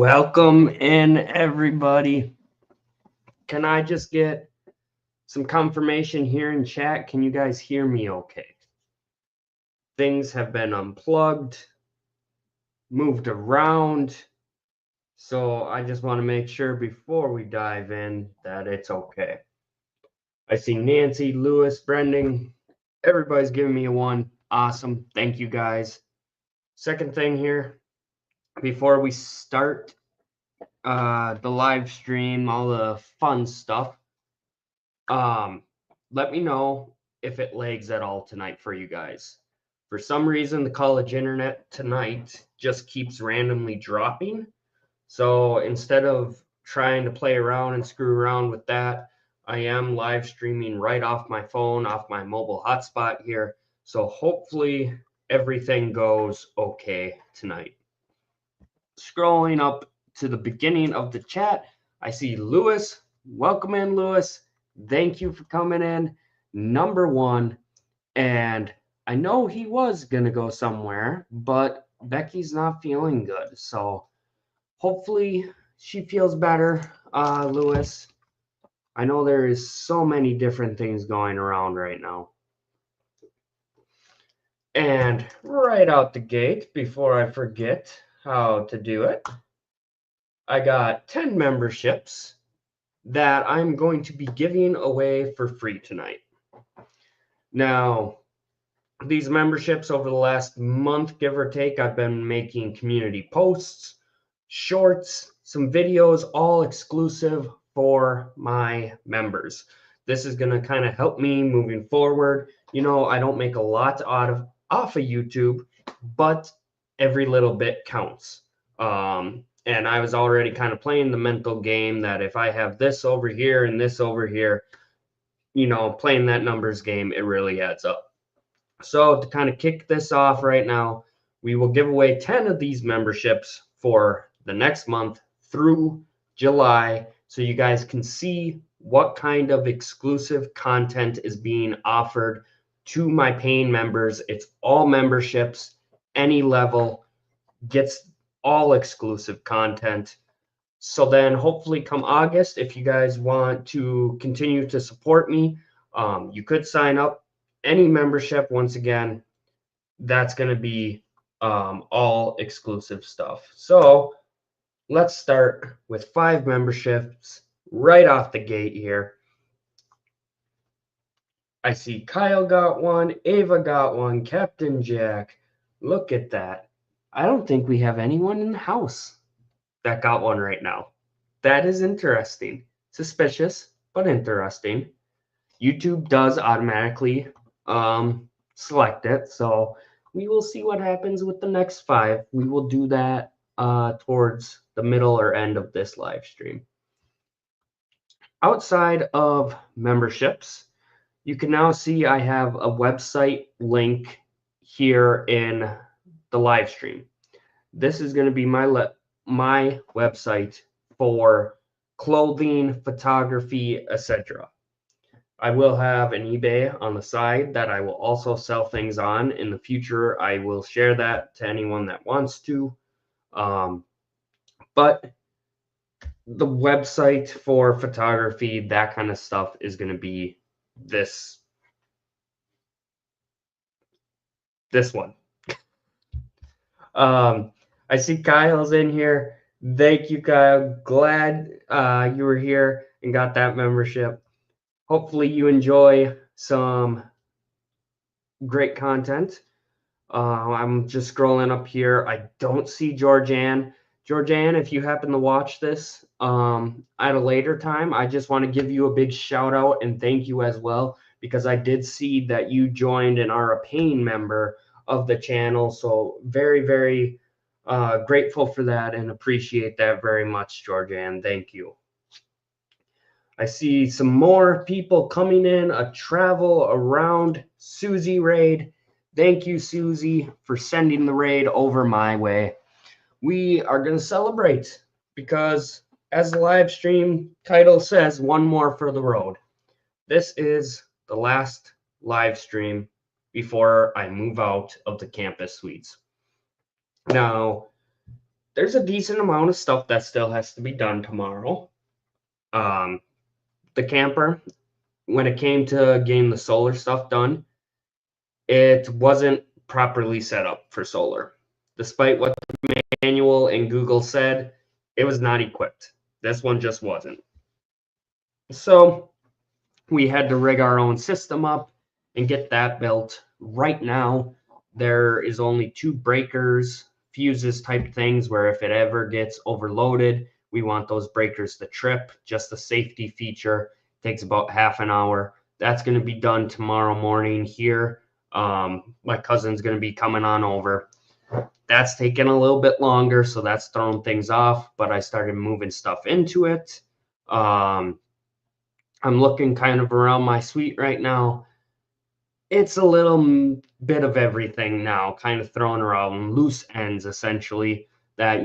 Welcome in, everybody. Can I just get some confirmation here in chat? Can you guys hear me okay? Things have been unplugged, moved around, so I just want to make sure before we dive in that it's okay. I see Nancy, Lewis, Brendan. Everybody's giving me a one. Awesome. Thank you, guys. Second thing here, before we start the live stream, all the fun stuff. Let me know if it lags at all tonight for you guys. For some reason, the college internet tonight just keeps randomly dropping. So instead of trying to play around and screw around with that, I am live streaming right off my phone, off my mobile hotspot here. So hopefully everything goes okay tonight. Scrolling up to the beginning of the chat, I see Lewis. Welcome in, Lewis. Thank you for coming in. Number one. And I know he was going to go somewhere, but Becky's not feeling good. So hopefully she feels better, Lewis. I know there is so many different things going around right now. And right out the gate, before I forget how to do it, I got 10 memberships that I'm going to be giving away for free tonight. Now, these memberships over the last month, give or take, I've been making community posts, shorts, some videos, all exclusive for my members. This is going to kind of help me moving forward. You know, I don't make a lot off of YouTube, but every little bit counts. And I was already kind of playing the mental game that if I have this over here and this over here, you know, playing that numbers game, it really adds up. So to kind of kick this off right now, we will give away 10 of these memberships for the next month through July so you guys can see what kind of exclusive content is being offered to my paying members. It's all memberships, any level gets all exclusive content. So then hopefully come August, if you guys want to continue to support me, you could sign up any membership. Once again, that's going to be all exclusive stuff. So let's start with 5 memberships right off the gate here. I see Kyle got one, Ava got one, Captain Jack. Look at that. I don't think we have anyone in the house that got one right now. That is interesting. Suspicious, but interesting. YouTube does automatically select it, so we will see what happens with the next 5. We will do that towards the middle or end of this live stream. Outside of memberships, you can now see I have a website link here in the live stream. This is going to be my website for clothing, photography, etc. I will have an eBay on the side that I will also sell things on in the future. I will share that to anyone that wants to. But the website for photography, that kind of stuff is going to be this one. I see Kyle's in here. Thank you, Kyle. Glad you were here and got that membership. Hopefully you enjoy some great content. I'm just scrolling up here. I don't see Georgianne. Georgianne, if you happen to watch this at a later time, I just want to give you a big shout out and thank you as well, because I did see that you joined and are a paying member of the channel. So very, very grateful for that and appreciate that very much, Georgianne. Thank you. I see some more people coming in, a travel around Susie raid. Thank you, Susie, for sending the raid over my way. We are going to celebrate because, as the live stream title says, one more for the road. This is the last live stream before I move out of the campus suites. Now, there's a decent amount of stuff that still has to be done tomorrow. The camper, when it came to getting the solar stuff done, it wasn't properly set up for solar. Despite what the manual and Google said, it was not equipped. This one just wasn't. So we had to rig our own system up and get that built. Right now, there is only 2 breakers, fuses type things where if it ever gets overloaded, we want those breakers to trip. Just a safety feature. Takes about half an hour. That's going to be done tomorrow morning here. My cousin's going to be coming on over. That's taken a little bit longer, so that's thrown things off, but I started moving stuff into it. I'm looking kind of around my suite right now. It's a little bit of everything now, kind of thrown around loose ends, essentially. That,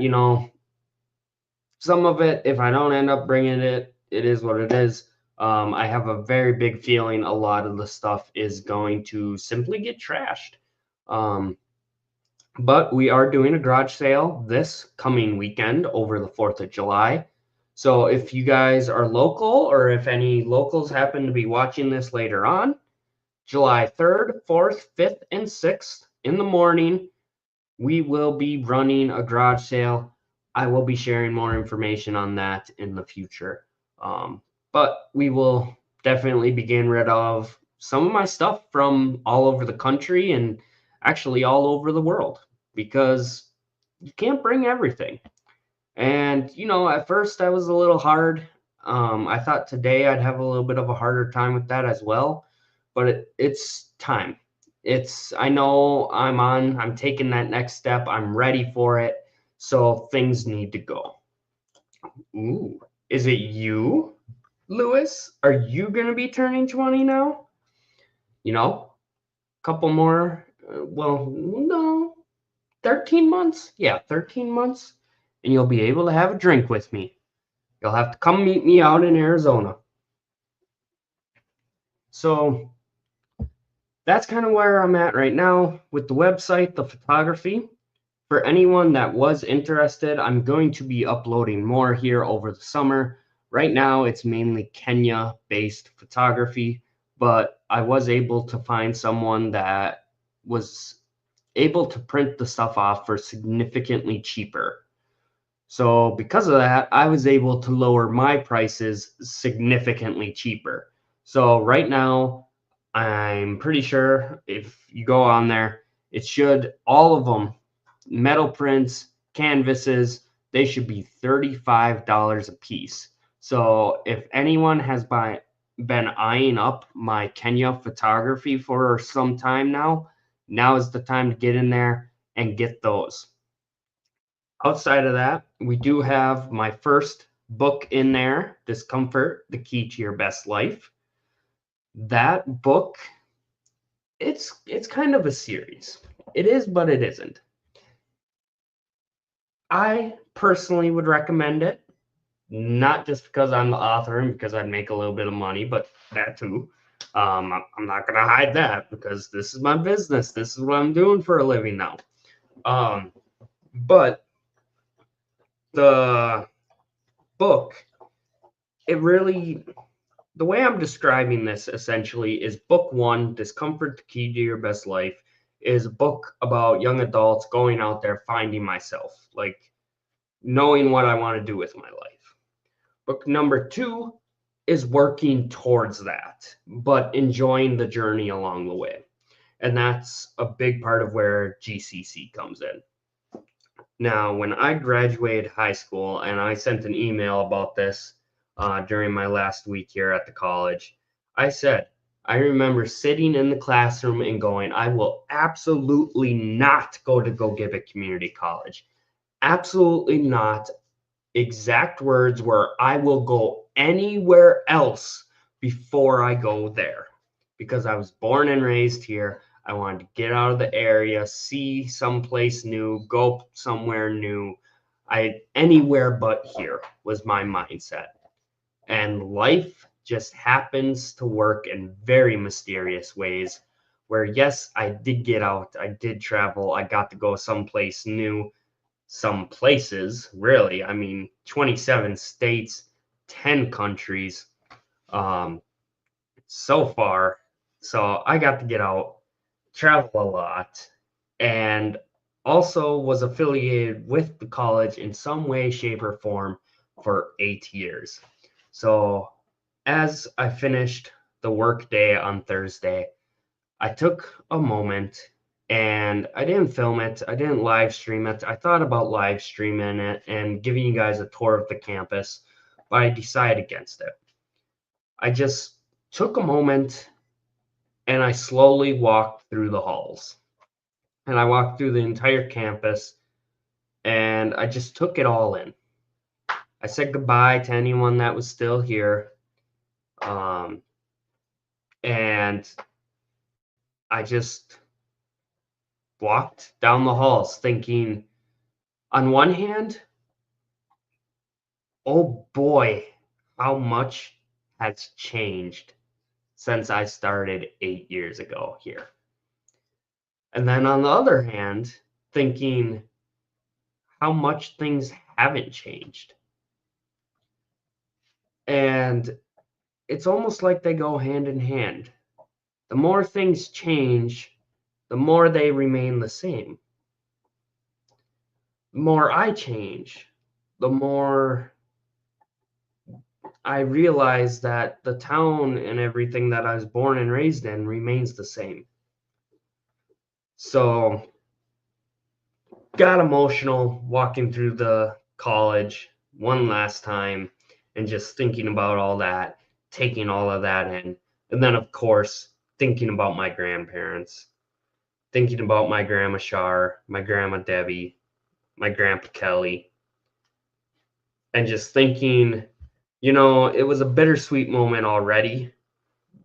some of it, if I don't end up bringing it, it is what it is. I have a very big feeling a lot of the stuff is going to simply get trashed. But we are doing a garage sale this coming weekend over the 4th of July. So if you guys are local or if any locals happen to be watching this later on, July 3rd, 4th, 5th, and 6th in the morning, we will be running a garage sale. I will be sharing more information on that in the future. But we will definitely be getting rid of some of my stuff from all over the country and actually all over the world because you can't bring everything. And, at first I was a little hard. I thought today I'd have a little bit of a harder time with that as well, but it's time. I know I'm taking that next step. I'm ready for it. So things need to go. Ooh, is it you, Lewis? Are you going to be turning 20 now? Couple more, well, no, 13 months. Yeah, 13 months. And you'll be able to have a drink with me. You'll have to come meet me out in Arizona. So that's kind of where I'm at right now with the website, the photography. For anyone that was interested, I'm going to be uploading more here over the summer. Right now, it's mainly Kenya-based photography, but I was able to find someone that was able to print the stuff off for significantly cheaper. So because of that, I was able to lower my prices significantly cheaper. So right now, I'm pretty sure if you go on there, it should, all of them, metal prints, canvases, they should be $35 a piece. So if anyone has been eyeing up my Kenya photography for some time now is the time to get in there and get those. Outside of that, we do have my first book in there, Discomfort, The Key to Your Best Life. That book, it's kind of a series. It is, but it isn't. I personally would recommend it, not just because I'm the author and because I'd make a little bit of money, but that too. I'm not going to hide that because this is my business. This is what I'm doing for a living now. But the book, it really, the way I'm describing this essentially is book 1, Discomfort, the Key to Your Best Life, is a book about young adults going out there finding myself, like knowing what I want to do with my life. Book number 2 is working towards that, but enjoying the journey along the way. And that's a big part of where GCC comes in. Now, when I graduated high school, and I sent an email about this during my last week here at the college, I said, I remember sitting in the classroom and going, I will absolutely not go to Gogebic Community College. Absolutely not. Exact words were, I will go anywhere else before I go there. Because I was born and raised here. I wanted to get out of the area, see someplace new, go somewhere new. Anywhere but here was my mindset. And life just happens to work in very mysterious ways where, yes, I did get out, I did travel, I got to go someplace new. some places, really. I mean, 27 states, 10 countries so far. So I got to get out, travel a lot, and also was affiliated with the college in some way, shape, or form for 8 years. So as I finished the work day on Thursday, I took a moment and I didn't film it. I didn't live stream it. I thought about live streaming it and giving you guys a tour of the campus, but I decided against it. I just took a moment and I slowly walked through the halls. And I walked through the entire campus and I just took it all in. I said goodbye to anyone that was still here. And I just walked down the halls thinking, on one hand, oh boy, how much has changed since I started 8 years ago here. And then on the other hand, thinking how much things haven't changed. And it's almost like they go hand in hand. The more things change, the more they remain the same. The more I change, the more I realize that the town and everything that I was born and raised in remains the same. So, got emotional walking through the college one last time and just thinking about all that, taking all of that in. And then, of course, thinking about my grandparents, thinking about my grandma Shar, my grandma Debbie, my grandpa Kelly, and just thinking, it was a bittersweet moment already,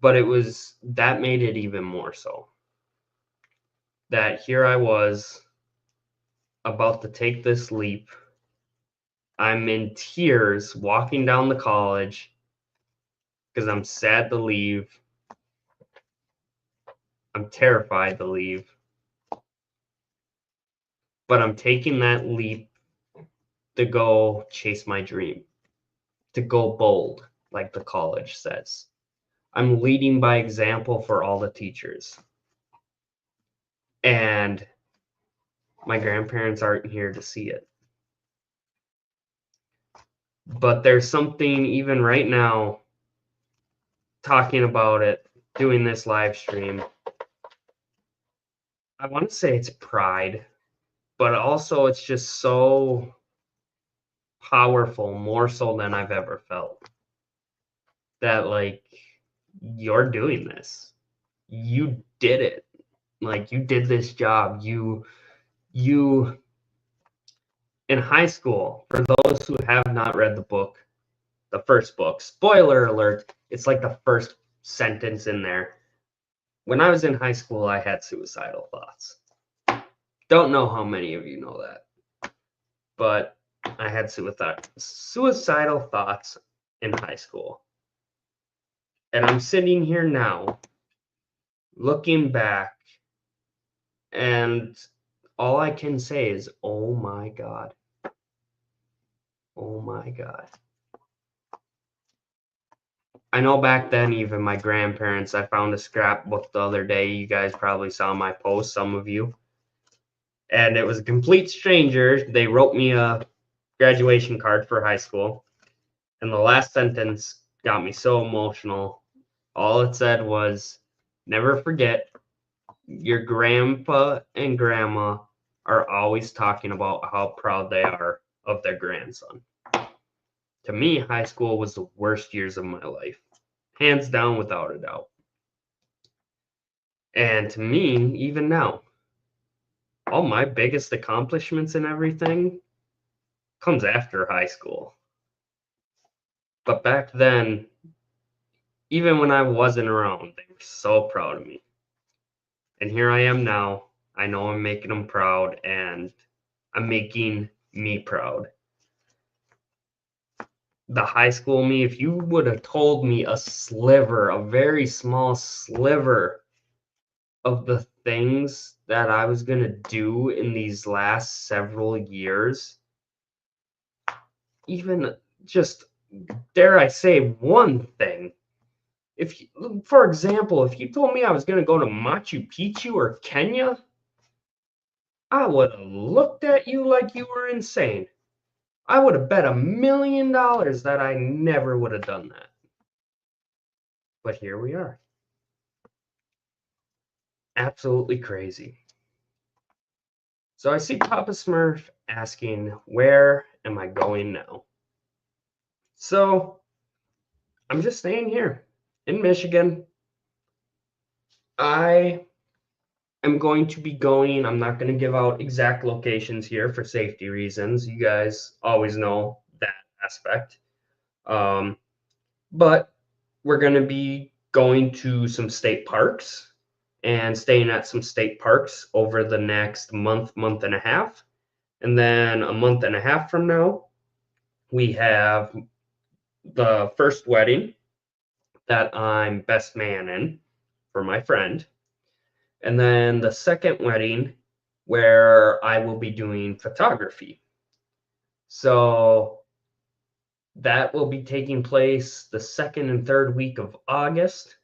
but that made it even more so. That here I was about to take this leap. I'm in tears walking down the college because I'm sad to leave. I'm terrified to leave. But I'm taking that leap to go chase my dream, to go bold, like the college says. I'm leading by example for all the teachers. And my grandparents aren't here to see it. But there's something even right now, talking about it, doing this live stream. I want to say it's pride, but also it's just so powerful, more so than I've ever felt. That, like, you're doing this. You did it. Like, you did this job. You in high school, for those who have not read the first book, spoiler alert, it's like the first sentence in there. When I was in high school, I had suicidal thoughts. Don't know how many of you know that, but I had suicidal thoughts in high school. And I'm sitting here now, looking back, and all I can say is, oh my God. Oh my God. I know back then, even my grandparents, I found a scrapbook the other day. You guys probably saw my post, some of you. And it was a complete stranger. They wrote me a graduation card for high school. And the last sentence got me so emotional. All it said was, never forget, your grandpa and grandma are always talking about how proud they are of their grandson. To me, high school was the worst years of my life. Hands down, without a doubt. And to me, even now, all my biggest accomplishments and everything comes after high school. But back then, even when I wasn't around, they were so proud of me. And here I am now. I know I'm making them proud, and I'm making me proud. The high school me, if you would have told me a very small sliver of the things that I was going to do in these last several years, even just, dare I say, one thing. For example, if you told me I was going to go to Machu Picchu or Kenya, I would have looked at you like you were insane. I would have bet $1 million that I never would have done that. But here we are. Absolutely crazy. So I see Papa Smurf asking, where am I going now? So I'm just staying here in Michigan. I am going to be going, I'm not going to give out exact locations here for safety reasons. You guys always know that aspect. But we're going to be going to some state parks and staying at some state parks over the next month, month and a half. And then a month and a half from now, we have the first wedding that I'm best man in for my friend. And then the second wedding where I will be doing photography. So that will be taking place the second and third week of August,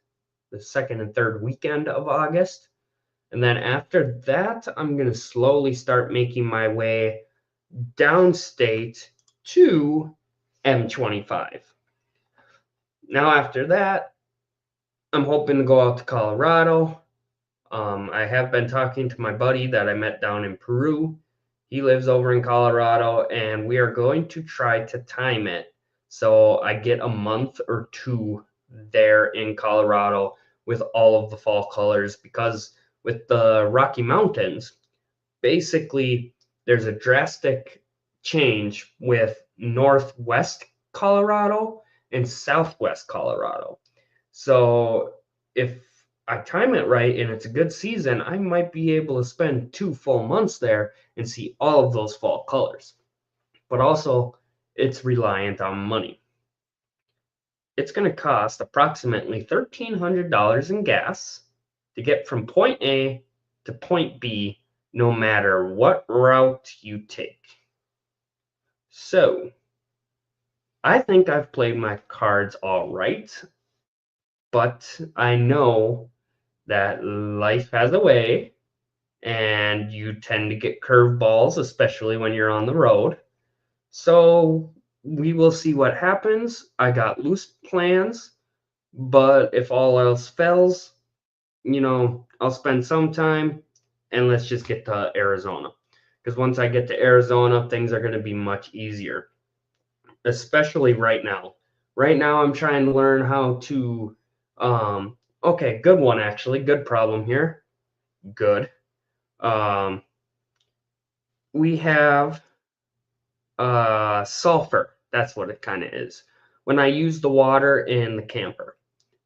the second and third weekend of August. And then after that, I'm going to slowly start making my way downstate to M25. Now, after that, I'm hoping to go out to Colorado. I have been talking to my buddy that I met down in Peru. He lives over in Colorado, and we are going to try to time it so I get a month or two there in Colorado with all of the fall colors, because with the Rocky Mountains, basically there's a drastic change with northwest Colorado and southwest Colorado. So if I time it right and it's a good season, I might be able to spend 2 full months there and see all of those fall colors. But also, it's reliant on money. It's going to cost approximately $1,300 in gas to get from point A to point B, no matter what route you take. So, I think I've played my cards all right, but I know that life has a way and you tend to get curveballs, especially when you're on the road. So we will see what happens. I got loose plans, but if all else fails, I'll spend some time and let's just get to Arizona. Because once I get to Arizona, things are going to be much easier, especially right now. Right now, I'm trying to learn how to. Okay, good one, actually. Good problem here. Good. Um, we have sulfur. That's what it kind of is. When I use the water in the camper,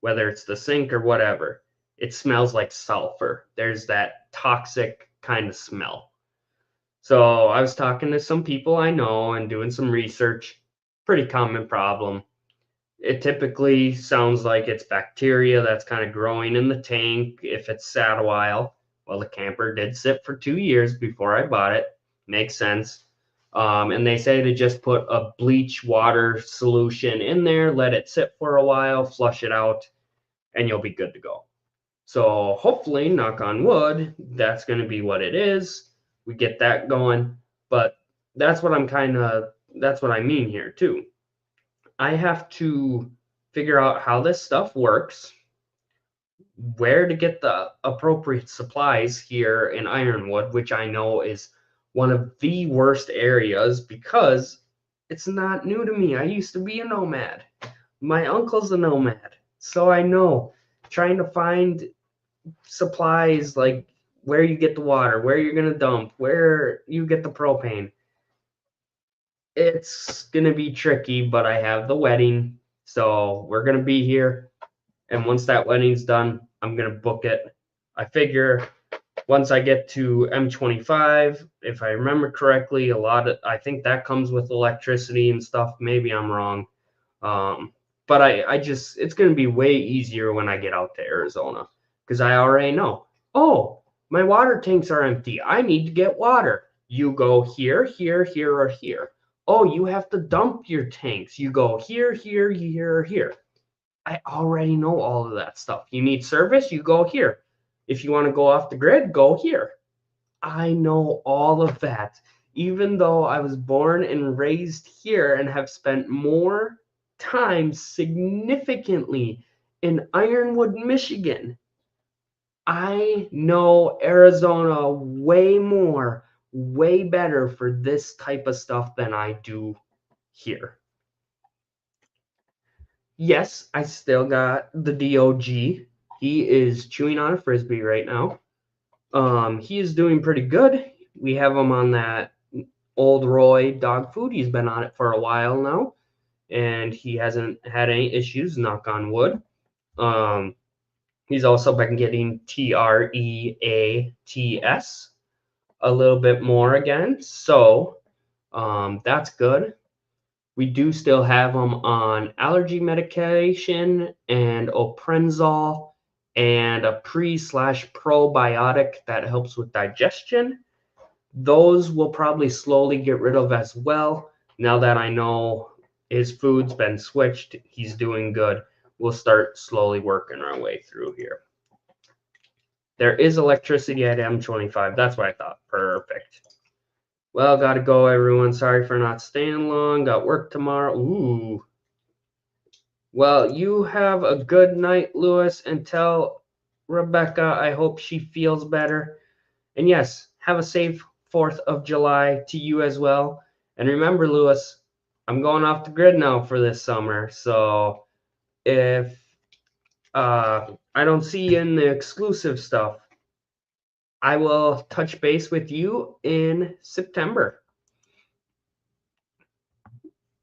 whether it's the sink or whatever, it smells like sulfur. There's that toxic kind of smell. So I was talking to some people I know and doing some research. Pretty common problem. It typically sounds like it's bacteria that's kind of growing in the tank if it's sat a while. Well, the camper did sit for 2 years before I bought it. Makes sense. And they say to just put a bleach water solution in there, let it sit for a while, flush it out, and you'll be good to go. So hopefully, knock on wood, that's going to be what it is. We get that going. But that's what that's what I mean here too. I have to figure out how this stuff works, where to get the appropriate supplies here in Ironwood, which I know is one of the worst areas because it's not new to me. I used to be a nomad. My uncle's a nomad. So I know trying to find supplies, like where you get the water, where you're going to dump, where you get the propane. It's going to be tricky, but I have the wedding. So we're going to be here. And once that wedding's done, I'm going to book it. I figure once I get to M25, if I remember correctly, I think that comes with electricity and stuff. Maybe I'm wrong. But it's going to be way easier when I get out to Arizona because I already know Oh, my water tanks are empty. I need to get water. You go here, here, here, or here. Oh, you have to dump your tanks. You go here, here, here, or here. I already know all of that stuff. You need service, you go here. If you want to go off the grid, go here. I know all of that, even though I was born and raised here and have spent more time significantly in Ironwood, Michigan. I know Arizona way more, way better for this type of stuff than I do here. Yes, I still got the DOG. He is chewing on a Frisbee right now. He is doing pretty good. We have him on that Old Roy dog food. He's been on it for a while now, and he hasn't had any issues, knock on wood. He's also been getting TREATS a little bit more again, so that's good. We do still have him on allergy medication and Oprenzol and a pre/probiotic that helps with digestion. Those will probably slowly get rid of as well. Now that I know his food's been switched, he's doing good. We'll start slowly working our way through here. There is electricity at M25. That's what I thought. Perfect. Well, gotta go, everyone. Sorry for not staying long. Got work tomorrow. Ooh. Well, you have a good night, Lewis, and tell Rebecca I hope she feels better. And yes, have a safe 4th of July to you as well. And remember, Lewis, I'm going off the grid now for this summer. So if I don't see you in the exclusive stuff, I will touch base with you in September.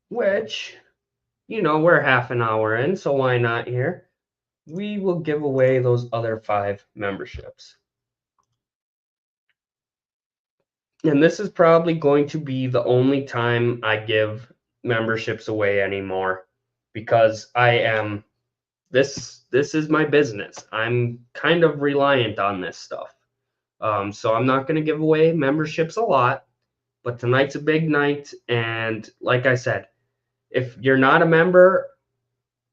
Which, you know, we're half an hour in, so why not here? We will give away those other 5 memberships. And this is probably going to be the only time I give memberships away anymore because I am this is my business. I'm kind of reliant on this stuff. So I'm not going to give away memberships a lot, but tonight's a big night. And like I said, if you're not a member,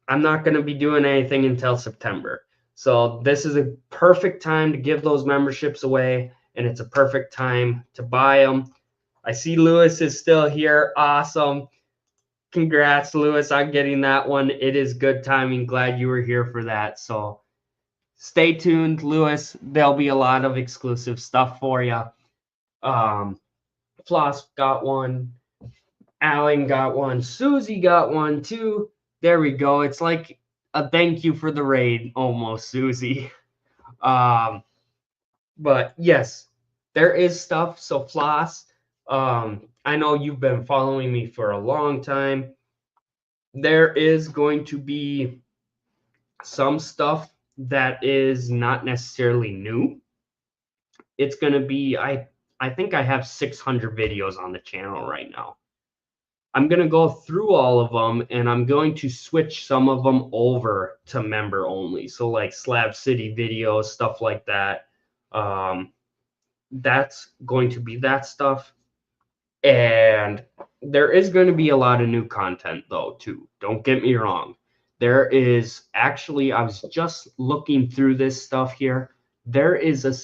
I'm not going to be doing anything until September. So this is a perfect time to give those memberships away, and it's a perfect time to buy them. I see Lewis is still here. Awesome. Congrats, Lewis, on getting that one. It is good timing. Glad you were here for that. So stay tuned, Lewis. There'll be a lot of exclusive stuff for you. Floss got one. Alan got one. Susie got one too. There we go. It's like a thank you for the raid almost, Susie. But yes, there is stuff. So Floss, I know you've been following me for a long time. There is going to be some stuff that is not necessarily new. It's going to be, I think I have 600 videos on the channel right now. I'm going to go through all of them, and I'm going to switch some of them over to member only. So like Slab City videos, stuff like that. That's going to be that stuff. And there is going to be a lot of new content though, too. Don't get me wrong. There is actually, I was just looking through this stuff here. There is a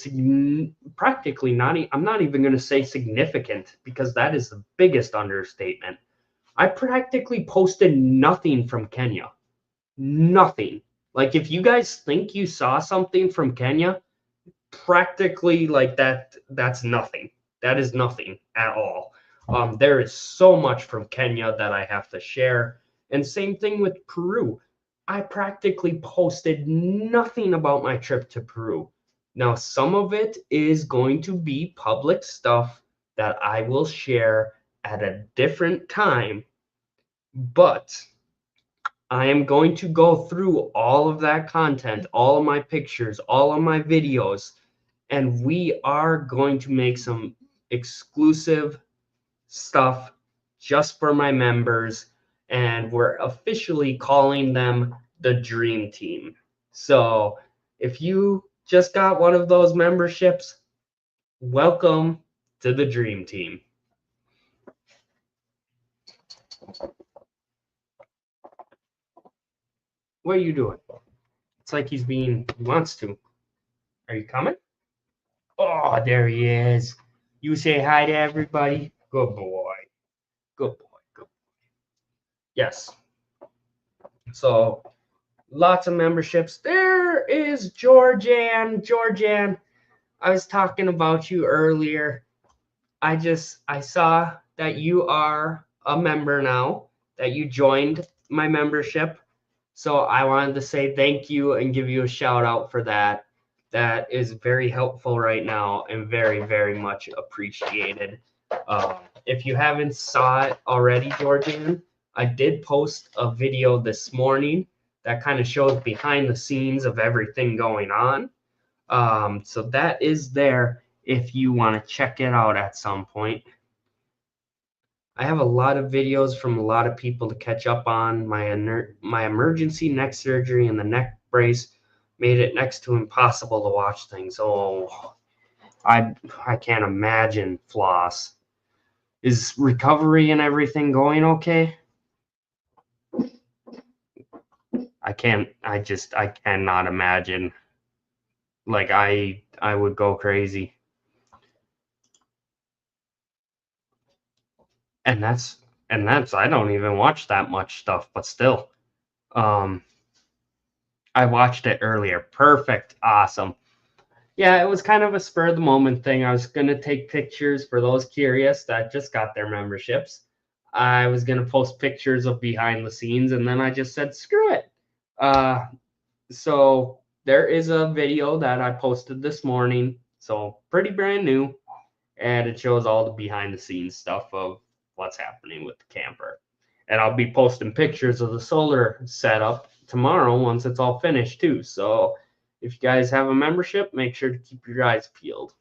practically not, I'm not even going to say significant because that is the biggest understatement. I practically posted nothing from Kenya. Nothing. Like if you guys think you saw something from Kenya, practically like that's nothing. That is nothing at all. There is so much from Kenya that I have to share. And same thing with Peru. I practically posted nothing about my trip to Peru. Now, some of it is going to be public stuff that I will share at a different time, but I am going to go through all of that content, all of my pictures, all of my videos, and we are going to make some exclusive stuff just for my members, and we're officially calling them the Dream Team. So if you just got one of those memberships, welcome to the Dream Team. What are you doing? It's like he wants to. Are you coming? Oh, there he is. You say hi to everybody. Good boy. Good boy. Good boy. Yes. So lots of memberships. There is Georgianne. Georgianne, I was talking about you earlier. I saw that you are a member now, that you joined my membership. So I wanted to say thank you and give you a shout out for that. That is very helpful right now and very, very much appreciated. If you haven't saw it already, Georgian, I did post a video this morning that kind of shows behind the scenes of everything going on. So that is there if you want to check it out at some point. I have a lot of videos from a lot of people to catch up on. My emergency neck surgery and the neck brace made it next to impossible to watch things. Oh, I can't imagine, Floss. Is recovery and everything going okay? I cannot imagine. Like I would go crazy. And that's I don't even watch that much stuff, but still. I watched it earlier. Perfect. Awesome. Yeah, it was kind of a spur of the moment thing. I was going to take pictures for those curious that just got their memberships. I was going to post pictures of behind the scenes, and then I just said, screw it. So there is a video that I posted this morning. So pretty brand new. And it shows all the behind the scenes stuff of what's happening with the camper. And I'll be posting pictures of the solar setup tomorrow once it's all finished too. So if you guys have a membership, make sure to keep your eyes peeled.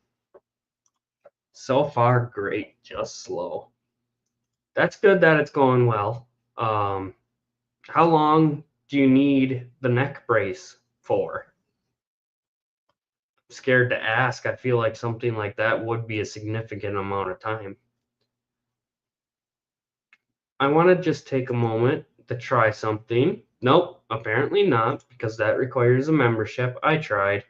So far, great, just slow. That's good that it's going well. How long do you need the neck brace for? I'm scared to ask. I feel like something like that would be a significant amount of time. I want to just take a moment to try something. Nope, apparently not, because that requires a membership. I tried.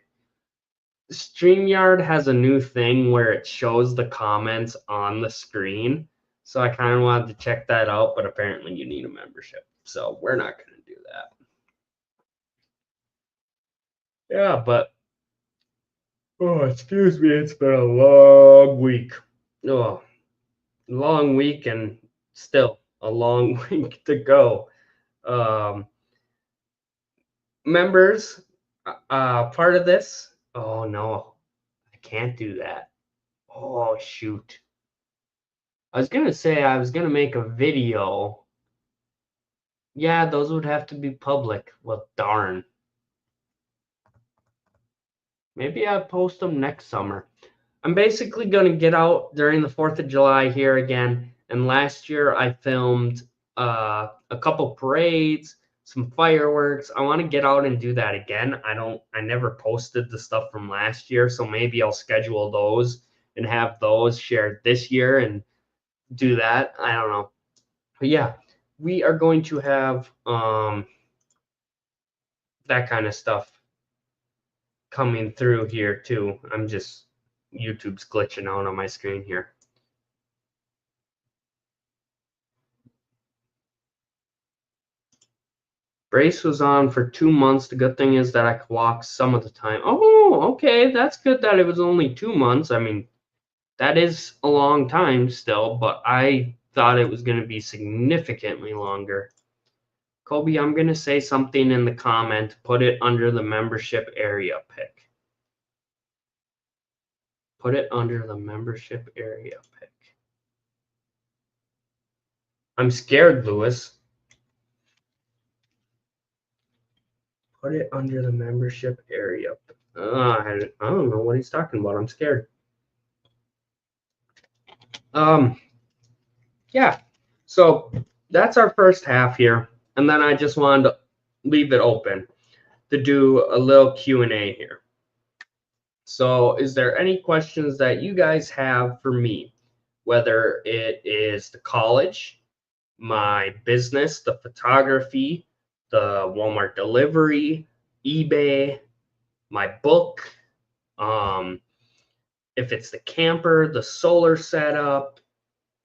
StreamYard has a new thing where it shows the comments on the screen. So I kind of wanted to check that out, but apparently you need a membership. So we're not going to do that. Yeah, but oh, excuse me, it's been a long week. Oh, long week and still a long week to go. Members, part of this. Oh no, I can't do that. Oh shoot. I was gonna say I was gonna make a video. Yeah, those would have to be public. Well, darn. Maybe I'll post them next summer. I'm basically gonna get out during the 4th of July here again. And last year I filmed a couple parades, some fireworks. I want to get out and do that again. I never posted the stuff from last year, so maybe I'll schedule those and have those shared this year and do that. I don't know. But yeah, we are going to have that kind of stuff coming through here too. YouTube's glitching out on my screen here. Brace was on for 2 months. The good thing is that I could walk some of the time. Oh, okay. That's good that it was only 2 months. I mean, that is a long time still, but I thought it was going to be significantly longer. Kobe, I'm going to say something in the comment. Put it under the membership area pick. Put it under the membership area pick. I'm scared, Lewis. Put it under the membership area. I don't know what he's talking about. I'm scared. Yeah. So that's our first half here, and then I just wanted to leave it open to do a little Q&A here. So, is there any questions that you guys have for me? Whether it is the college, my business, the photography, the Walmart delivery, eBay, my book, if it's the camper, the solar setup,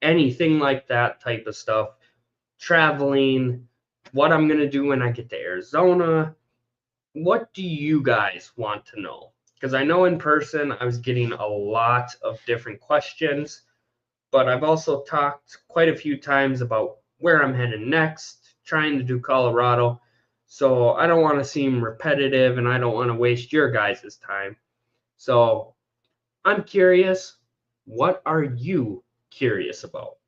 anything like that type of stuff, traveling, what I'm going to do when I get to Arizona. What do you guys want to know? Because I know in person I was getting a lot of different questions, but I've also talked quite a few times about where I'm headed next, trying to do Colorado. So I don't want to seem repetitive and I don't want to waste your guys' time. So I'm curious, what are you curious about?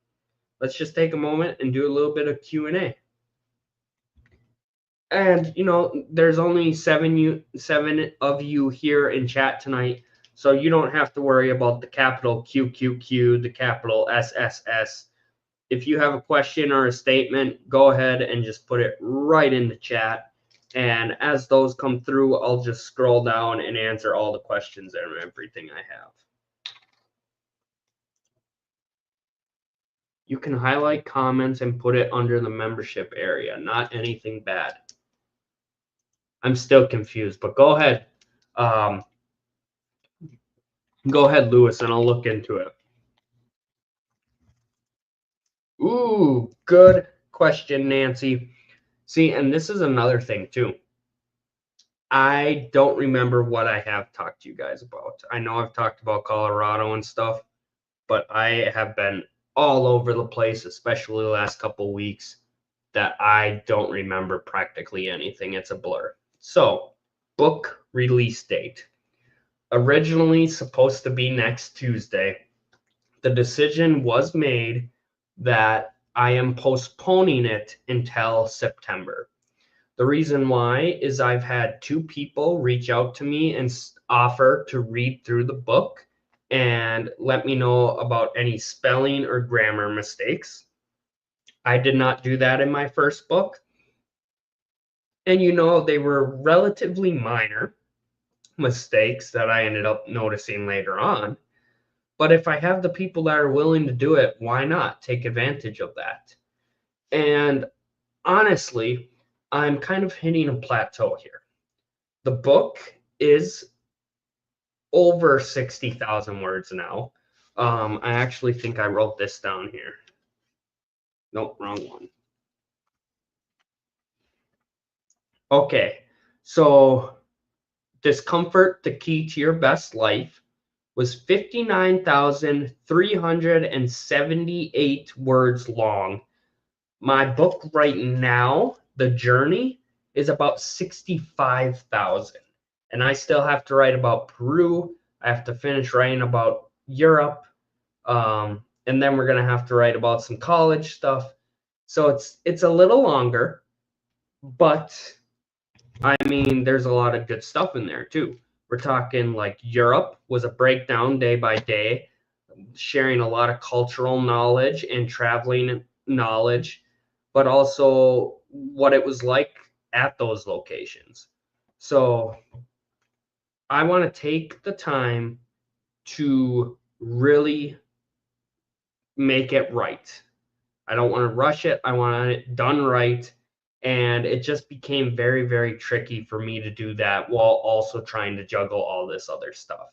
Let's just take a moment and do a little bit of Q&A. And there's only seven of you here in chat tonight, so you don't have to worry about the capital QQQ, the capital SSS. If you have a question or a statement, go ahead and just put it right in the chat. And as those come through, I'll just scroll down and answer all the questions and everything I have. You can highlight comments and put it under the membership area, not anything bad. I'm still confused, but go ahead. Go ahead, Lewis, and I'll look into it. Ooh, good question, Nancy. See, and this is another thing too. I don't remember what I have talked to you guys about. I know I've talked about Colorado and stuff, but I have been all over the place, especially the last couple weeks, that I don't remember practically anything. It's a blur. So, book release date. Originally supposed to be next Tuesday. The decision was made that I am postponing it until September. The reason why is I've had two people reach out to me and offer to read through the book and let me know about any spelling or grammar mistakes. I did not do that in my first book. And they were relatively minor mistakes that I ended up noticing later on. But if I have the people that are willing to do it, why not take advantage of that? And honestly, I'm kind of hitting a plateau here. The book is over 60,000 words now. I actually think I wrote this down here. Nope, wrong one. Okay, so Discomfort, the Key to Your Best Life, was 59,378 words long. My book right now, The Journey, is about 65,000. And I still have to write about Peru. I have to finish writing about Europe. And then we're going to have to write about some college stuff. So it's a little longer, but I mean, there's a lot of good stuff in there too. We're talking like Europe was a breakdown day by day, sharing a lot of cultural knowledge and traveling knowledge, but also what it was like at those locations. So I want to take the time to really make it right. I don't want to rush it. I want it done right. And it just became very, very tricky for me to do that while also trying to juggle all this other stuff.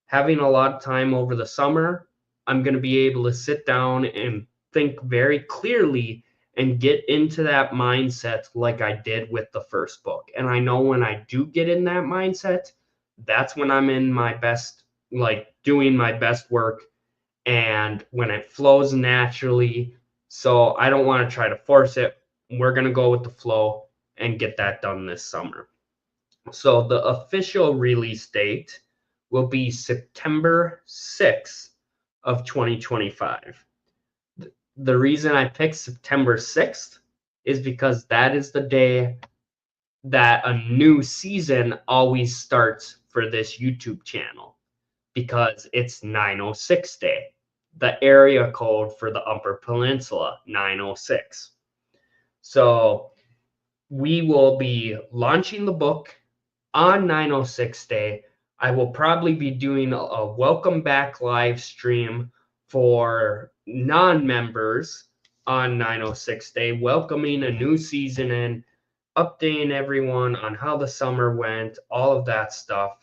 Having a lot of time over the summer, I'm going to be able to sit down and think very clearly and get into that mindset like I did with the first book. And I know when I do get in that mindset, that's when I'm in my best, like doing my best work and when it flows naturally. So I don't want to try to force it. We're going to go with the flow and get that done this summer. So the official release date will be September 6th of 2025. The reason I picked September 6th is because that is the day that a new season always starts for this YouTube channel, because it's 906 day, the area code for the Upper Peninsula, 906. So we will be launching the book on 906 day I will probably be doing a welcome back live stream for non-members on 906 Day, welcoming a new season in, updating everyone on how the summer went, all of that stuff.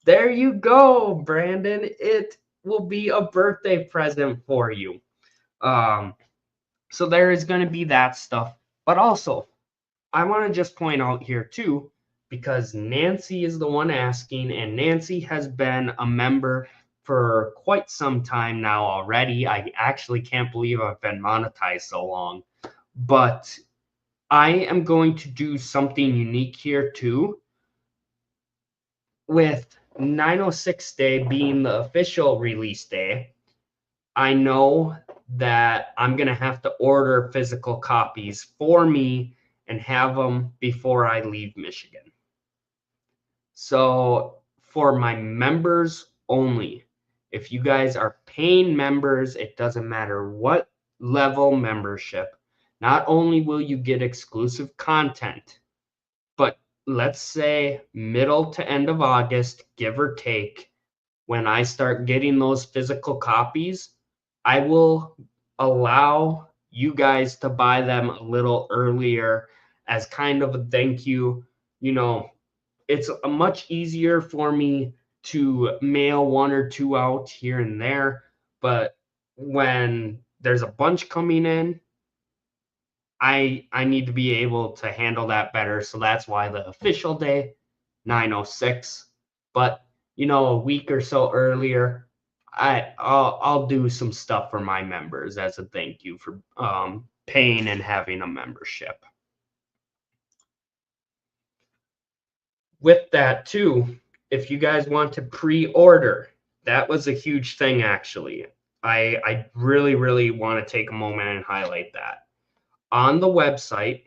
There you go, Brandon. It will be a birthday present for you. So there is going to be that stuff. But also, I want to just point out here too, because Nancy is the one asking, and Nancy has been a member for quite some time now already. I actually can't believe I've been monetized so long. But I am going to do something unique here too. With 906 Day being the official release day, I know that I'm going to have to order physical copies for me and have them before I leave Michigan. So for my members only, if you guys are paying members, it doesn't matter what level membership, not only will you get exclusive content, but let's say middle to end of August, give or take, when I start getting those physical copies, I will allow you guys to buy them a little earlier as kind of a thank you. You know, it's a much easier for me to mail one or two out here and there, but when there's a bunch coming in, I need to be able to handle that better. So that's why the official day, 906. But a week or so earlier, I'll do some stuff for my members as a thank you for paying and having a membership. With that too, if you guys want to pre-order, that was a huge thing actually. I really, really want to take a moment and highlight that. On the website,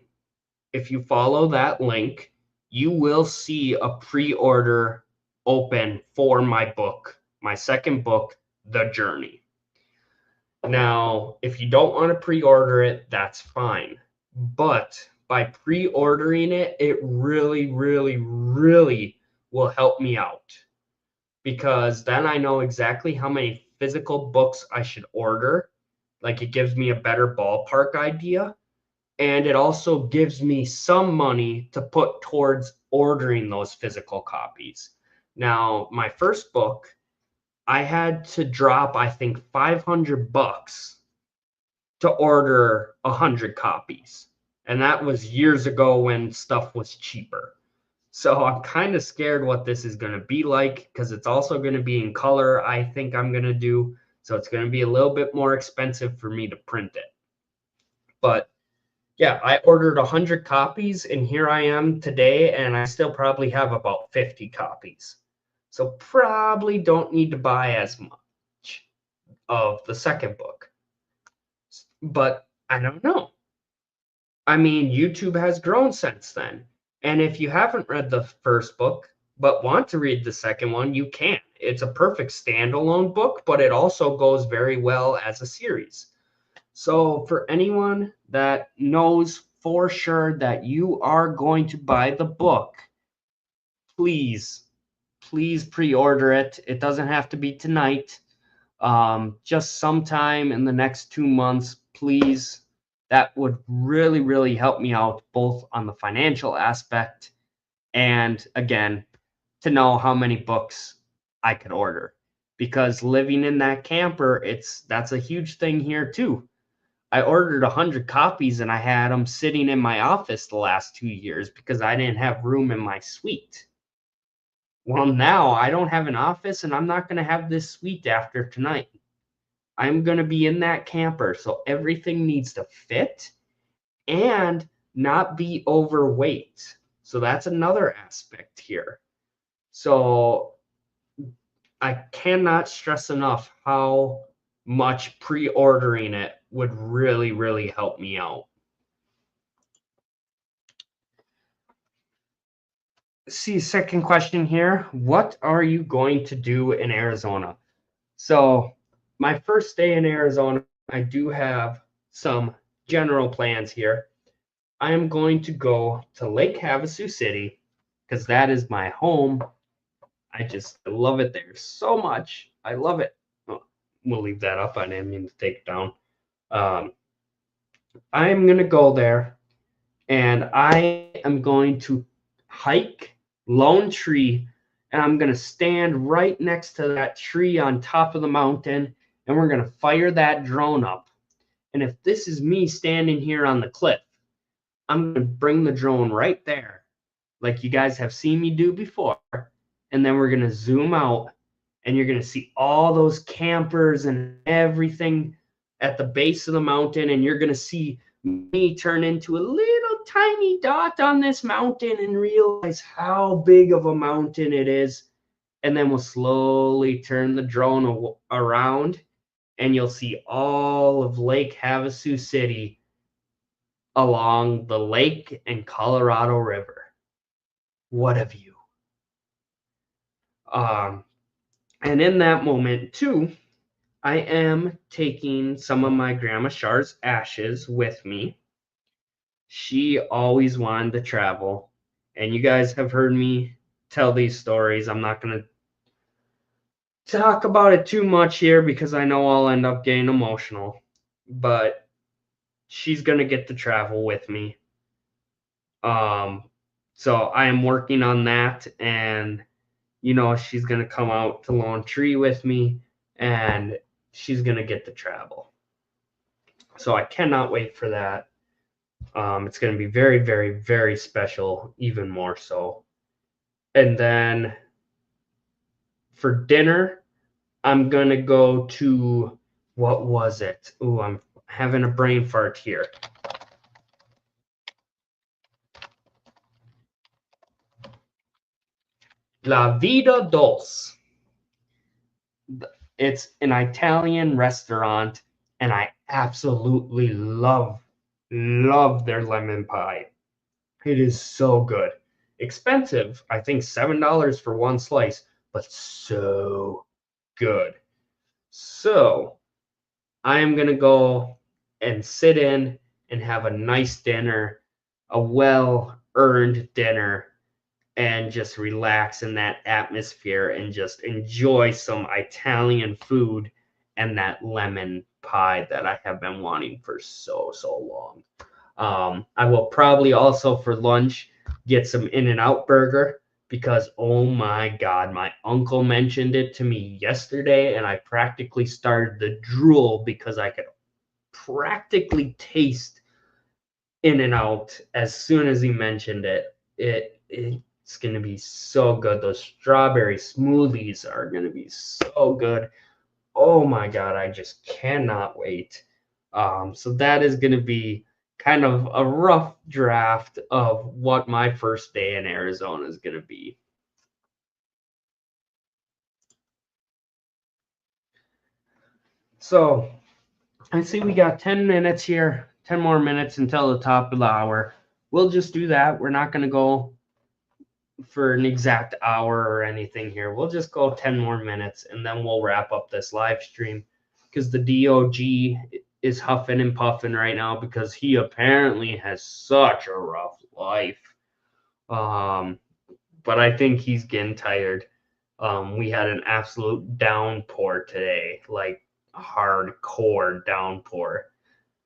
if you follow that link, you will see a pre-order open for my book, my second book, The Journey. Now, if you don't want to pre-order it, that's fine. But by pre-ordering it, it really, really, really will help me out. Because then I know exactly how many physical books I should order. Like it gives me a better ballpark idea. And it also gives me some money to put towards ordering those physical copies. Now, my first book, I had to drop, I think, $500 to order 100 copies. And that was years ago when stuff was cheaper. So I'm kind of scared what this is going to be like because it's also going to be in color, I think I'm going to do. So it's going to be a little bit more expensive for me to print it. But yeah, I ordered 100 copies and here I am today, and I still probably have about 50 copies. So probably don't need to buy as much of the second book. But I don't know. I mean, YouTube has grown since then. And if you haven't read the first book but want to read the second one, you can. It's a perfect standalone book, but it also goes very well as a series. So for anyone that knows for sure that you are going to buy the book, please pre-order it. It doesn't have to be tonight. Just sometime in the next 2 months, please. That would really, really help me out both on the financial aspect and again, to know how many books I could order. Because living in that camper, that's a huge thing here too. I ordered 100 copies and I had them sitting in my office the last 2 years because I didn't have room in my suite. Well, now I don't have an office and I'm not going to have this suite after tonight. I'm going to be in that camper, so everything needs to fit and not be overweight. So that's another aspect here. So I cannot stress enough how much pre-ordering it would really, really help me out. See, second question here. What are you going to do in Arizona? So my first day in Arizona, I do have some general plans here. I am going to go to Lake Havasu City because that is my home I love it there so much. I love it. Oh, we'll leave that up. I didn't mean to take it down. Um, I'm going to go there and I am going to hike Lone Tree, and I'm going to stand right next to that tree on top of the mountain, and we're going to fire that drone up. And if this is me standing here on the cliff, I'm going to bring the drone right there, like you guys have seen me do before. And then we're going to zoom out, and you're going to see all those campers and everything at the base of the mountain. And you're going to see me turn into a little tiny dot on this mountain and realize how big of a mountain it is. And then we'll slowly turn the drone around, and you'll see all of Lake Havasu City along the lake and Colorado River. What a view. And in that moment, too, I am taking some of my Grandma Char's ashes with me. She always wanted to travel, and you guys have heard me tell these stories. I'm not going to talk about it too much here because I know I'll end up getting emotional, but she's going to get to travel with me. So I am working on that, and she's going to come out to Lone Tree with me, and she's going to get to travel. So I cannot wait for that. It's going to be very, very, very special, even more so. And then for dinner, I'm going to go to, what was it? Ooh, I'm having a brain fart here. La Vida Dolce. It's an Italian restaurant, and I absolutely love their lemon pie. It is so good. Expensive, I think $7 for one slice, but so good. So I am going to go and sit in and have a nice dinner, a well-earned dinner, and just relax in that atmosphere and just enjoy some Italian food and that lemon pie that I have been wanting for so long. I will probably also for lunch get some In-N-Out burger because oh my God, my uncle mentioned it to me yesterday and I practically started to drool because I could practically taste In-N-Out as soon as he mentioned it. It's going to be so good. Those strawberry smoothies are going to be so good. Oh my God, I just cannot wait. So that is going to be kind of a rough draft of what my first day in Arizona is going to be. So I see we got 10 minutes here, 10 more minutes until the top of the hour. We'll just do that. We're not going to go for an exact hour or anything here. We'll just go 10 more minutes and then we'll wrap up this live stream because the DOG is huffing and puffing right now because he apparently has such a rough life. But I think he's getting tired. We had an absolute downpour today, like hardcore downpour.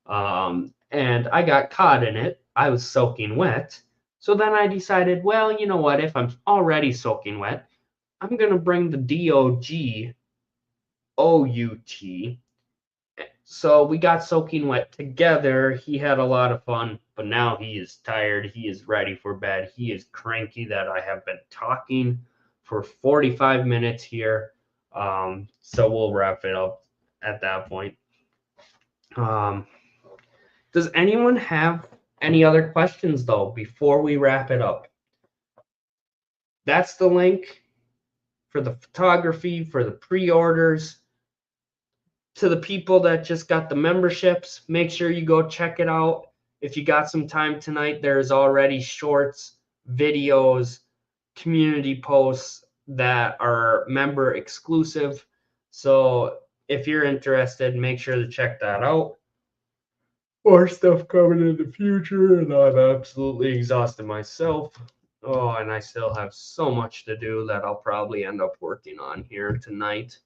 And I got caught in it. I was soaking wet. So then I decided, well, you know what? If I'm already soaking wet, I'm going to bring the DOG OUT. So we got soaking wet together. He had a lot of fun, but now he is tired. He is ready for bed. He is cranky that I have been talking for 45 minutes here. So we'll wrap it up at that point. Does anyone have any other questions, though, before we wrap it up? That's the link for the photography, for the pre-orders. To the people that just got the memberships, make sure you go check it out. If you got some time tonight, there's already shorts, videos, community posts that are member exclusive. So if you're interested, make sure to check that out. More stuff coming in the future, and I'm absolutely exhausted myself. Oh, and I still have so much to do that I'll probably end up working on here tonight.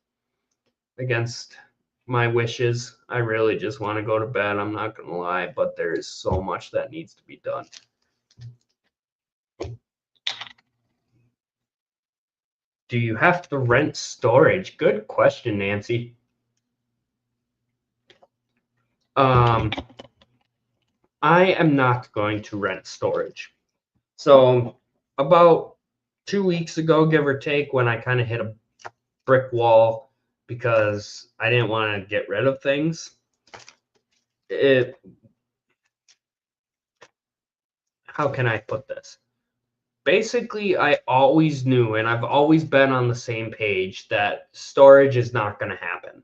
Against my wishes, I really just want to go to bed. I'm not going to lie, but there is so much that needs to be done. Do you have to rent storage? Good question, Nancy. I am not going to rent storage. So about 2 weeks ago, give or take, when I kind of hit a brick wall because I didn't want to get rid of things. How can I put this? Basically, I always knew, and I've always been on the same page, that storage is not going to happen.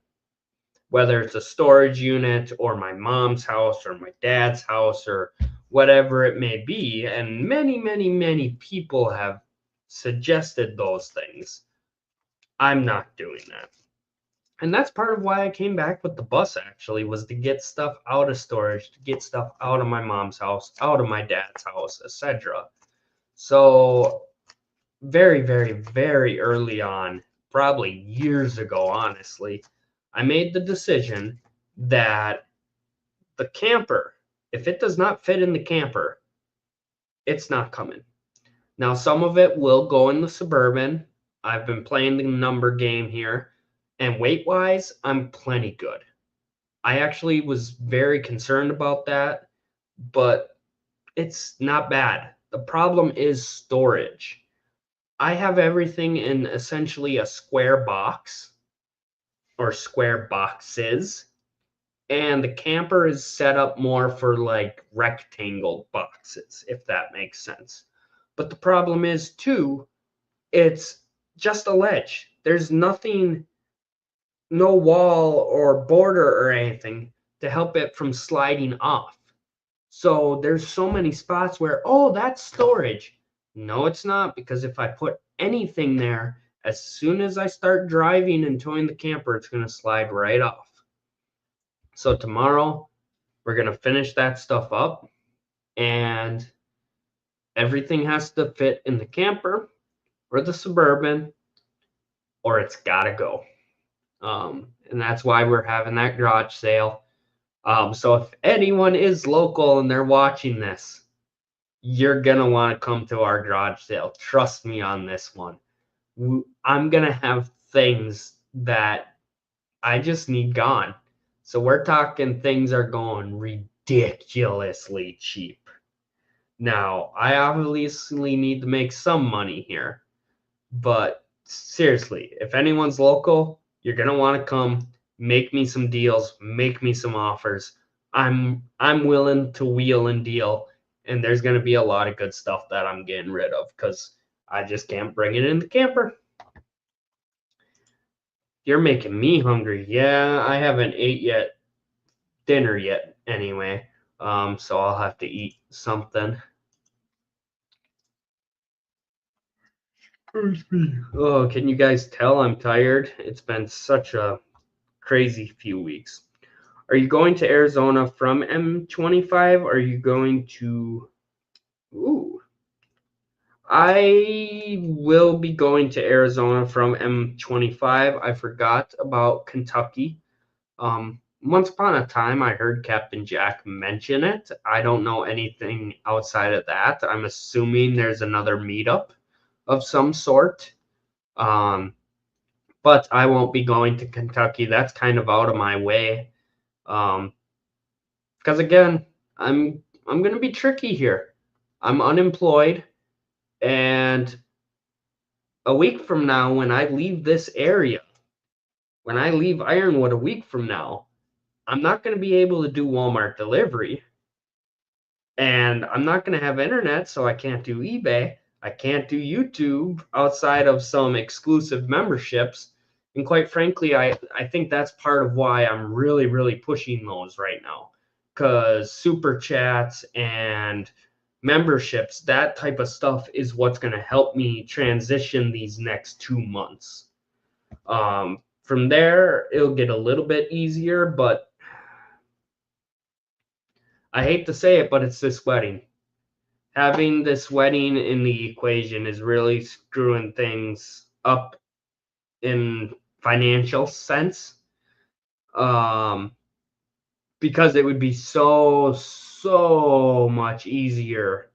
Whether it's a storage unit or my mom's house or my dad's house or whatever it may be. And many, many, many people have suggested those things. I'm not doing that. And that's part of why I came back with the bus, actually, was to get stuff out of storage, to get stuff out of my mom's house, out of my dad's house, etc. So very, very, very early on, probably years ago, honestly, I made the decision that the camper, if it does not fit in the camper, it's not coming. Now, some of it will go in the Suburban. I've been playing the number game here, and weight wise, I'm plenty good. I actually was very concerned about that, but it's not bad. The problem is storage. I have everything in essentially a square box or square boxes, and the camper is set up more for like rectangle boxes, if that makes sense. But the problem is, too, it's just a ledge. There's nothing, no wall or border or anything to help it from sliding off. So there's so many spots where, oh, that's storage. No, it's not, because if I put anything there, as soon as I start driving and towing the camper, it's going to slide right off. So tomorrow, we're going to finish that stuff up, and everything has to fit in the camper or the Suburban, or it's got to go. And that's why we're having that garage sale. So if anyone is local and they're watching this, you're going to want to come to our garage sale. Trust me on this one. I'm going to have things that I just need gone. So we're talking things are going ridiculously cheap. Now, I obviously need to make some money here, but seriously, if anyone's local, you're going to want to come, make me some deals, make me some offers. I'm willing to wheel and deal, and there's going to be a lot of good stuff that I'm getting rid of because I just can't bring it in the camper. You're making me hungry. Yeah, I haven't ate dinner yet anyway. So I'll have to eat something. Oh, can you guys tell I'm tired? It's been such a crazy few weeks. Are you going to Arizona from M25? Or are you going to... Ooh. I will be going to Arizona from M25. I forgot about Kentucky. Once upon a time, I heard Captain Jack mention it. I don't know anything outside of that. I'm assuming there's another meetup of some sort. But I won't be going to Kentucky. That's kind of out of my way. Because again, I'm going to be tricky here. I'm unemployed, and a week from now, when I leave this area, when I leave Ironwood a week from now, I'm not going to be able to do Walmart delivery, and I'm not going to have internet, so I can't do eBay. I can't do YouTube outside of some exclusive memberships. And quite frankly, I think that's part of why I'm really, really pushing those right now. Because super chats and memberships, that type of stuff is what's going to help me transition these next 2 months. From there, it'll get a little bit easier, but I hate to say it, but it's this wedding. having this wedding in the equation is really screwing things up in financial sense. Because it would be so much easier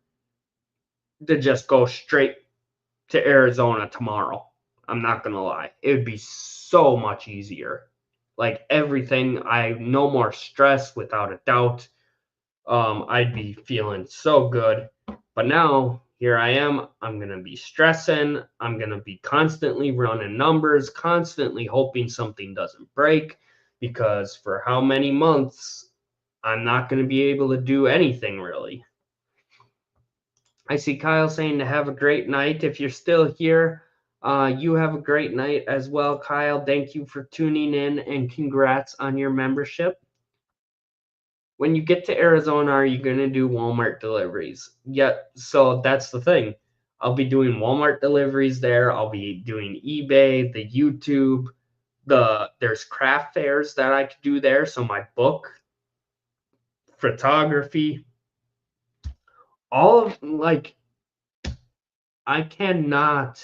to just go straight to Arizona tomorrow. I'm not gonna lie. It would be so much easier. Like everything, no more stress without a doubt. I'd be feeling so good. But now here I am. I'm gonna be stressing. I'm gonna be constantly running numbers, constantly hoping something doesn't break, because for how many months I'm not gonna be able to do anything really. I see Kyle saying to have a great night. If you're still here, you have a great night as well, Kyle. Thank you for tuning in and congrats on your membership. When you get to Arizona, are you going to do Walmart deliveries? Yeah, so that's the thing. I'll be doing Walmart deliveries there. I'll be doing eBay, the YouTube, there's craft fairs that I could do there. So my book, photography, all of like I cannot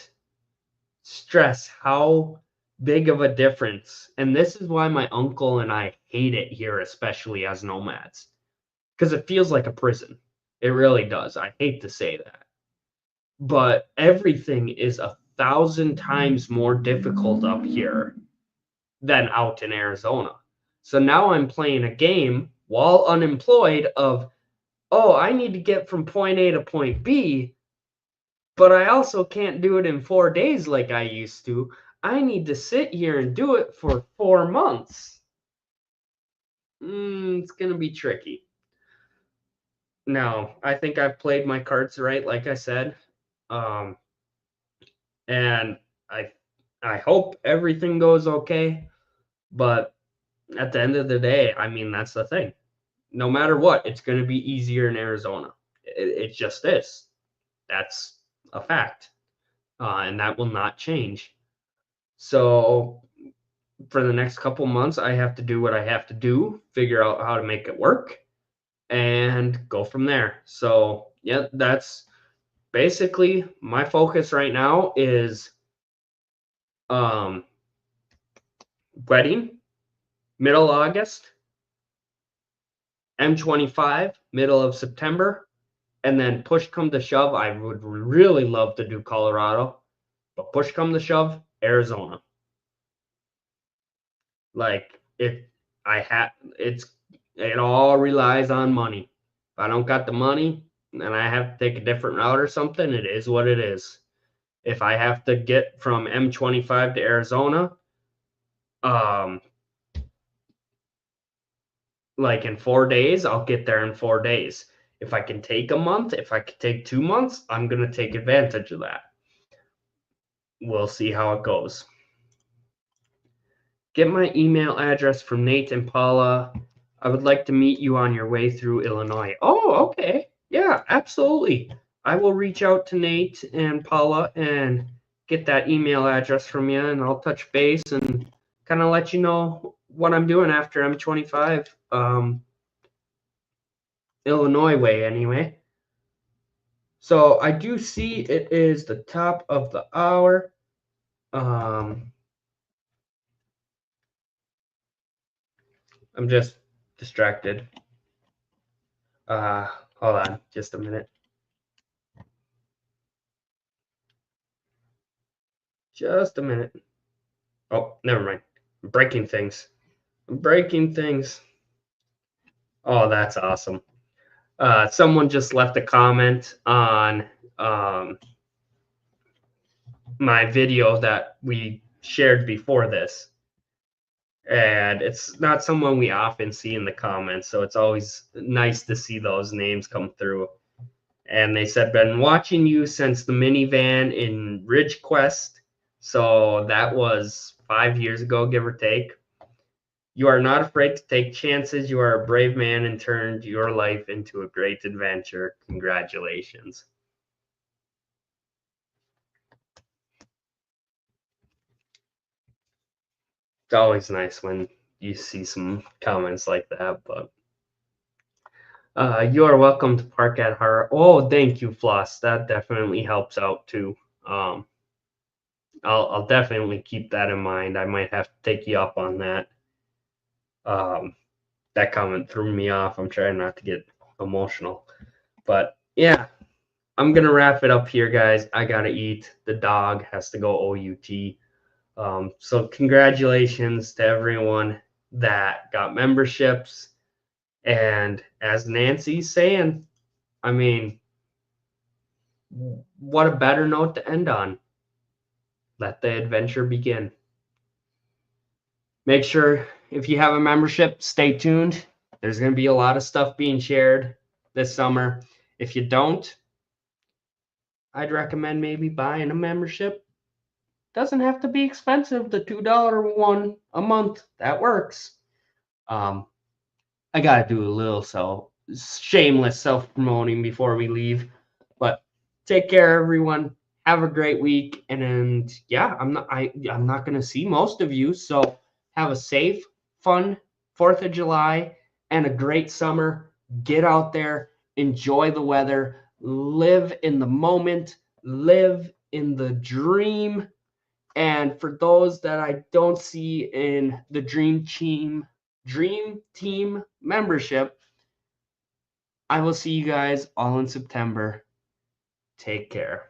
stress how big of a difference. And this is why my uncle and I hate it here, especially as nomads, because it feels like a prison. It really does. I hate to say that. But everything is 1,000 times more difficult up here than out in Arizona. So now I'm playing a game while unemployed of, oh, I need to get from point A to point B, but I also can't do it in 4 days like I used to. I need to sit here and do it for 4 months. It's going to be tricky. No, I think I've played my cards right, like I said. And I hope everything goes okay. But at the end of the day, I mean, that's the thing. No matter what, it's going to be easier in Arizona. It just is. That's a fact. And that will not change. So for the next couple months, I have to do what I have to do, figure out how to make it work, and go from there. So, yeah, that's basically my focus right now is um, wedding, middle August, M25, middle of September, and then push come to shove, I would really love to do Colorado, but push come to shove, Arizona. Like if I have, it all relies on money. If I don't got the money and I have to take a different route or something, it is what it is. If I have to get from M25 to Arizona, um, like in 4 days, I'll get there in 4 days. If I can take a month, if I can take 2 months, I'm gonna take advantage of that. We'll see how it goes. Get my email address from Nate and Paula. I would like to meet you on your way through Illinois. Oh, okay. Yeah, absolutely. I will reach out to Nate and Paula and get that email address from you, and I'll touch base and kind of let you know what I'm doing after M25, Illinois way, anyway. So I do see it is the top of the hour. I'm just distracted. Hold on just a minute. Just a minute. Oh, never mind. I'm breaking things. I'm breaking things. Oh, that's awesome. Someone just left a comment on my video that we shared before this. And it's not someone we often see in the comments, so it's always nice to see those names come through. And they said, been watching you since the minivan in Ridgequest. So that was 5 years ago, give or take. You are not afraid to take chances. You are a brave man and turned your life into a great adventure. Congratulations. It's always nice when you see some comments like that, but You are welcome to park at Har. Oh, thank you, Floss. That definitely helps out too. Um, I'll definitely keep that in mind. I might have to take you up on that. Um, that comment threw me off. I'm trying not to get emotional, but yeah, I'm gonna wrap it up here, guys. I gotta eat. The dog has to go OUT. So congratulations to everyone that got memberships. And as Nancy's saying, I mean, what a better note to end on. Let the adventure begin. Make sure if you have a membership, stay tuned. There's going to be a lot of stuff being shared this summer. If you don't, I'd recommend maybe buying a membership. Doesn't have to be expensive. The $2 one a month, that works. I got to do a little shameless self promoting before we leave. But take care, everyone. Have a great week, and yeah, I'm not gonna see most of you, so have a safe, fun 4th of July and a great summer. Get out there, enjoy the weather, live in the moment, live in the dream. And for those that I don't see in the Dream Team membership, I will see you guys all in September. Take care.